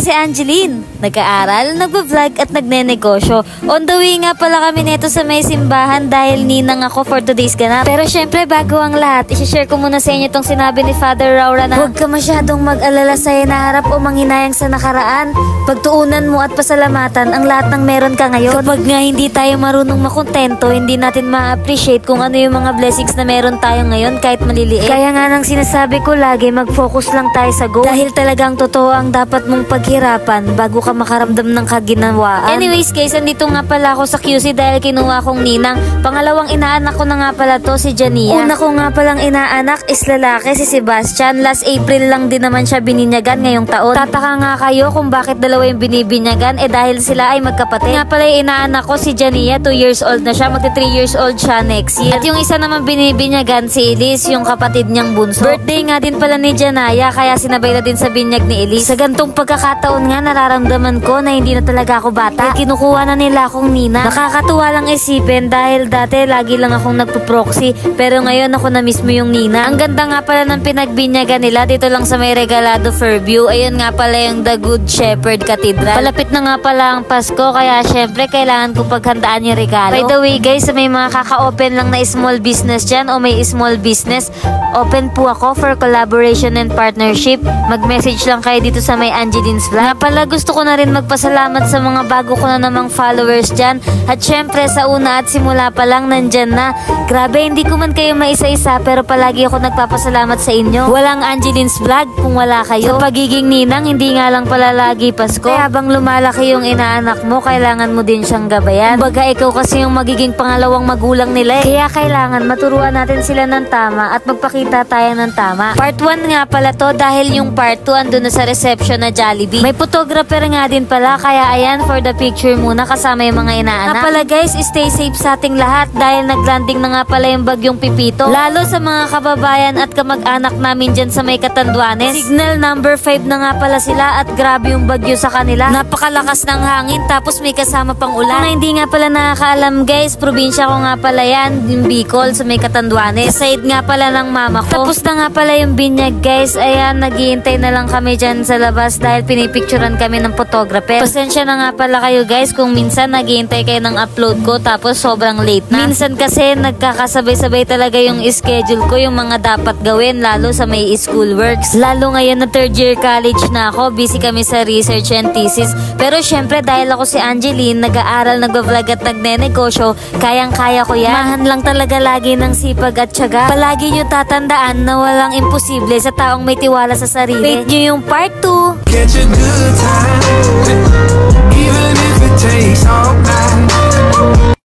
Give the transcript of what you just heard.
si Angeline. Nag-aaral, nagba-vlog at nagnenegosyo. On the way nga pala kami neto sa may simbahan dahil ninang ako for today's ganap. Pero syempre bago ang lahat, isi-share ko muna sa inyo itong sinabi ni Father Raura na huwag ka masyadong mag-alala sa hinaharap o manghinayang sa nakaraan. Pagtuunan mo at pasalamatan ang lahat ng meron ka ngayon. Kapag nga hindi tayo marunong makontento, hindi natin ma-appreciate kung ano yung mga blessings na meron tayo ngayon kahit maliliit. Kaya nga nang sinasabi ko lagi, mag-focus lang tayo sa goal. Dahil talagang totoo ang dapat mong paghirapan bago ka makaramdam ng kaginawaan. Anyways guys, andito nga pala ako sa QC dahil kinuha kong ninang. Pangalawang inaanak ko na nga pala to, si Jania. Una ko nga palang inaanak is lalaki, si Sebastian. Last April lang din naman siya bininyagan ngayong taon. Tataka nga kayo kung bakit dalawa yung binibinyagan, dahil sila ay magkapatid. Nga pala yung inaanak ko, si Jania, 2 years old na siya, magti 3 years old siya next year. At yung isa naman binibinyagan, si Elise, yung kapatid niyang bunso. Birthday nga din pala ni Janaya, kaya sinabay na din sa binyag ni Elise. Sa gantong pagkakataon nga, nararamdaman ko na hindi na talaga ako bata. Kaya kinukuha na nila akong nina. Nakakatuwa lang isipin dahil dati lagi lang akong nagpo-proxy, pero ngayon ako na mismo yung nina. Ang ganda nga pala ng pinagbinyagan nila dito lang sa may Regalado Fairview. Ayun nga pala yung The Good Shepherd Cathedral. Palapit na nga pala ang Pasko, kaya syempre kailangan ko paghandaan yung regalo. By the way guys, may mga kaka-open lang na small business dyan o may small business, open po ako for collaboration and partnership. Mag-message lang kayo dito sa may Angeline's Vlog. Nga pala gusto ko na rin magpasalamat sa mga bago ko na namang followers dyan. At syempre sa una at simula pa lang nandyan na. Grabe, hindi ko man kayo maisa-isa pero palagi ako nagpapasalamat sa inyo. Walang Angeline's Vlog kung wala kayo. Sa pagiging ninang, hindi nga lang pala lagi Pasko. Kaya habang lumalaki yung inaanak mo, kailangan mo din siyang gabayan. Kumbaga ikaw kasi yung magiging pangalawang magulang nila eh. Kaya kailangan maturuan natin sila ng tama at magpakita tayo ng tama. Part 1 nga pala to dahil yung part 2 andun na sa reception na Jollibee. May photographer nga din pala, kaya ayan for the picture muna kasama yung mga inaanak. Nga pala guys, stay safe sa ating lahat dahil naglanding na nga pala yung bagyong Pipito. Lalo sa mga kababayan at kamag-anak namin dyan sa may Catanduanes. Signal number 5 na nga pala sila at grabe yung bagyo sa kanila. Napakalakas ng hangin tapos may kasama pang ulan. Kung hindi nga pala nakakaalam guys, probinsya ko nga pala yan, yung Bicol sa may Catanduanes. Sa side nga pala ng mama ko. Tapos na nga pala yung binyag guys. Ayan, naghihintay na lang kami dyan sa labas dahil pinipicturan kami ng photographer. Pasensya na nga pala kayo guys kung minsan naghihintay kayo ng upload ko tapos sobrang late na. Minsan kasi nagkakasabay-sabay talaga yung schedule ko, yung mga dapat gawin lalo sa may school works. Lalo ngayon na 3rd year college na ako, busy kami sa research and thesis. Pero syempre dahil ako si Angeline, nag-aaral, nagba-vlog at nagnenegosyo, kayang-kaya ko yan. Mahan lang talaga lagi ng sipag at tiyaga. Palagi nyo tatandaan na walang imposible sa taong may tiwala sa sarili. Wait nyo yung part 2.